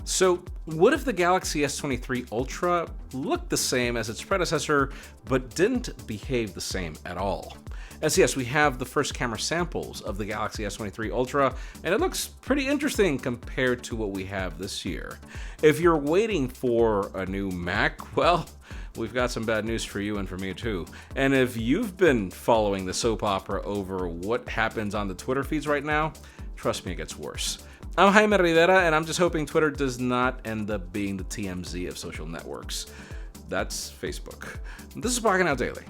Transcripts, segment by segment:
So, what if the Galaxy S23 Ultra looked the same as its predecessor, but didn't behave the same at all? As yes, we have the first camera samples of the Galaxy S23 Ultra, and it looks pretty interesting compared to what we have this year. If you're waiting for a new Mac, well, we've got some bad news for you and for me too. And if you've been following the soap opera over what happens on the Twitter feeds right now, trust me, it gets worse. I'm Jaime Rivera, and I'm just hoping Twitter does not end up being the TMZ of social networks. That's Facebook. This is Pocketnow Daily.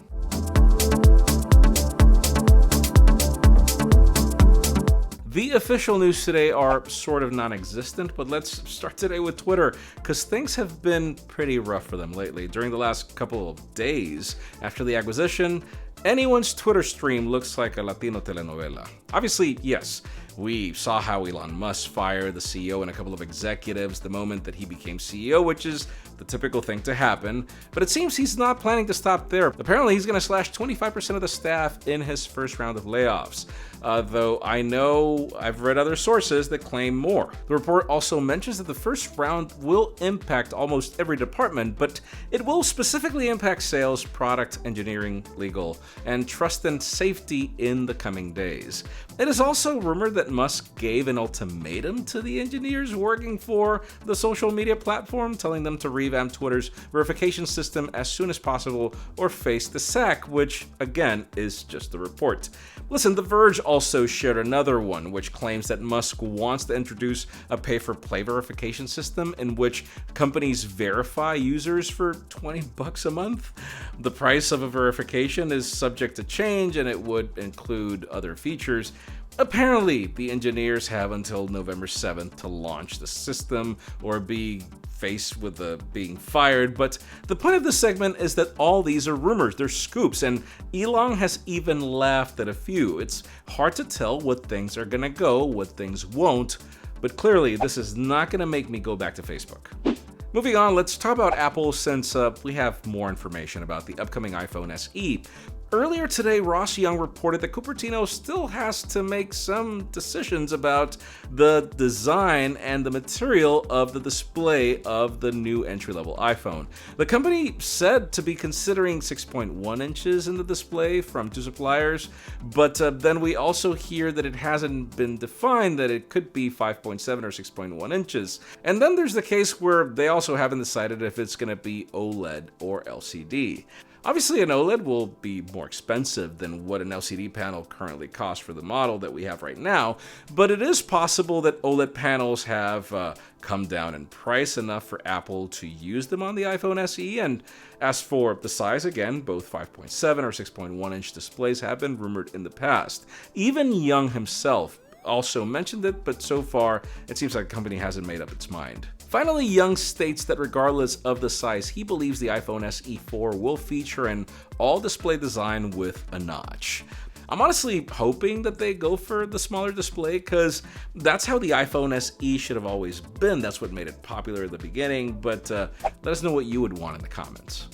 The official news today are sort of non-existent, but let's start today with Twitter, because things have been pretty rough for them lately. During the last couple of days after the acquisition, anyone's Twitter stream looks like a Latino telenovela. Obviously, yes, we saw how Elon Musk fired the CEO and a couple of executives the moment that he became CEO, which is the typical thing to happen, but it seems he's not planning to stop there. Apparently, he's going to slash 25% of the staff in his first round of layoffs. Though I know I've read other sources that claim more. The report also mentions that the first round will impact almost every department, but it will specifically impact sales, product, engineering, legal, and trust and safety in the coming days. It is also rumored that Musk gave an ultimatum to the engineers working for the social media platform, telling them to revamp Twitter's verification system as soon as possible or face the sack, which, again, is just a report. Listen, The Verge also shared another one, which claims that Musk wants to introduce a pay-for-play verification system in which companies verify users for $20 a month. The price of a verification is subject to change, and it would include other features. Apparently, the engineers have until November 7th to launch the system or be faced with being fired, but the point of this segment is that all these are rumors, they're scoops, and Elon has even laughed at a few. It's hard to tell what things are gonna go, what things won't, but clearly this is not gonna make me go back to Facebook. Moving on, let's talk about Apple since we have more information about the upcoming iPhone SE. Earlier today, Ross Young reported that Cupertino still has to make some decisions about the design and the material of the display of the new entry-level iPhone. The company said to be considering 6.1 inches in the display from two suppliers, but then we also hear that it hasn't been defined that it could be 5.7 or 6.1 inches. And then there's the case where they also haven't decided if it's going to be OLED or LCD. Obviously, an OLED will be more expensive than what an LCD panel currently costs for the model that we have right now, but it is possible that OLED panels have come down in price enough for Apple to use them on the iPhone SE. And as for the size, again, both 5.7 or 6.1 inch displays have been rumored in the past. Even Young himself also mentioned it, but so far it seems like the company hasn't made up its mind. Finally, Young states that regardless of the size, he believes the iPhone SE4 will feature an all-display design with a notch. I'm honestly hoping that they go for the smaller display, because that's how the iPhone SE should have always been. That's what made it popular at the beginning, but let us know what you would want in the comments.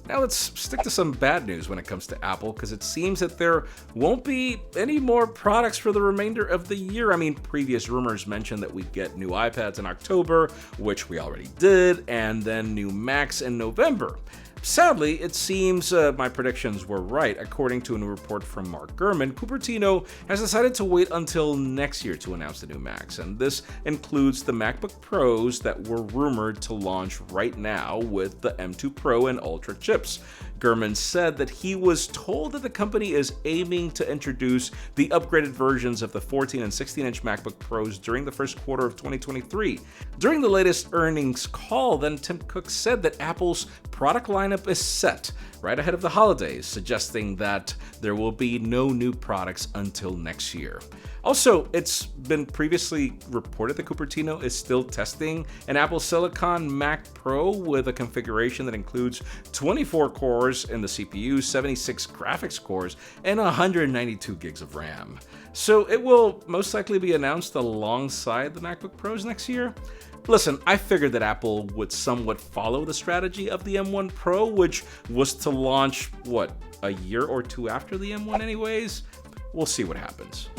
Now let's stick to some bad news when it comes to Apple, because it seems that there won't be any more products for the remainder of the year. I mean, previous rumors mentioned that we'd get new iPads in October, which we already did, and then new Macs in November. Sadly, it seems my predictions were right. According to a new report from Mark Gurman, Cupertino has decided to wait until next year to announce the new Macs, and this includes the MacBook Pros that were rumored to launch right now with the M2 Pro and Ultra chips. Gurman said that he was told that the company is aiming to introduce the upgraded versions of the 14 and 16-inch MacBook Pros during the first quarter of 2023. During the latest earnings call, then Tim Cook said that Apple's product lineup is set right ahead of the holidays, suggesting that there will be no new products until next year. Also, it's been previously reported that Cupertino is still testing an Apple Silicon Mac Pro with a configuration that includes 24 cores in the CPU, 76 graphics cores, and 192 gigs of RAM. So it will most likely be announced alongside the MacBook Pros next year. Listen, I figured that Apple would somewhat follow the strategy of the M1 Pro, which was to launch, a year or two after the M1 anyways? We'll see what happens.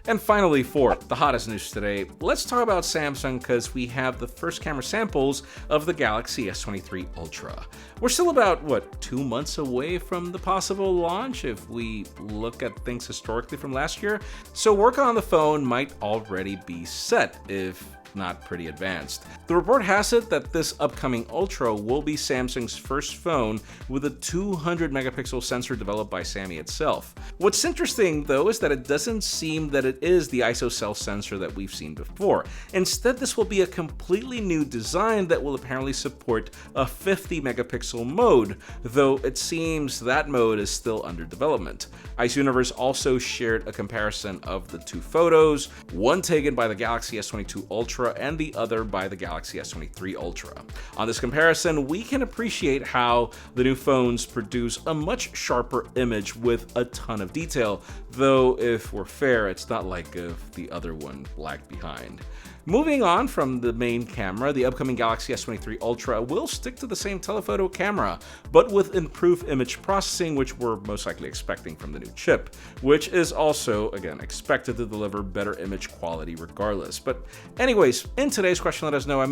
And finally, for the hottest news today, let's talk about Samsung because we have the first camera samples of the Galaxy S23 Ultra. We're still about, 2 months away from the possible launch if we look at things historically from last year, so work on the phone might already be set, if not pretty advanced. The report has it that this upcoming Ultra will be Samsung's first phone with a 200 megapixel sensor developed by Sammy itself. What's interesting though is that it doesn't seem that it is the ISO sensor that we've seen before. Instead, this will be a completely new design that will apparently support a 50 megapixel mode, though it seems that mode is still under development. Ice Universe also shared a comparison of the two photos, one taken by the Galaxy S22 Ultra and the other by the Galaxy S23 Ultra. On this comparison, we can appreciate how the new phones produce a much sharper image with a ton of detail, though if we're fair, it's not like if the other one lagged behind. Moving on from the main camera, the upcoming Galaxy S23 Ultra will stick to the same telephoto camera, but with improved image processing, which we're most likely expecting from the new chip, which is also, again, expected to deliver better image quality regardless. But anyways, in today's question, let us know,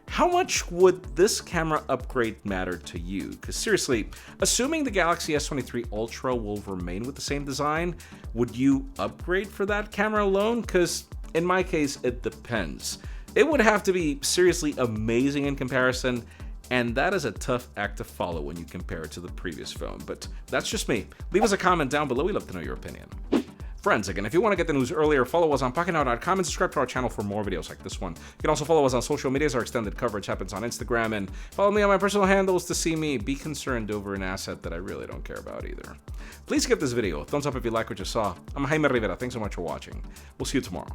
how much would this camera upgrade matter to you? Because seriously, assuming the Galaxy S23 Ultra will remain with the same design, would you upgrade for that camera alone? Because in my case, it depends. It would have to be seriously amazing in comparison, and that is a tough act to follow when you compare it to the previous phone. But that's just me. Leave us a comment down below. We'd love to know your opinion. Friends, again, if you want to get the news earlier, follow us on Pocketnow.com and subscribe to our channel for more videos like this one. You can also follow us on social medias. Our extended coverage happens on Instagram, and follow me on my personal handles to see me be concerned over an asset that I really don't care about either. Please give this video a thumbs up if you like what you saw. I'm Jaime Rivera. Thanks so much for watching. We'll see you tomorrow.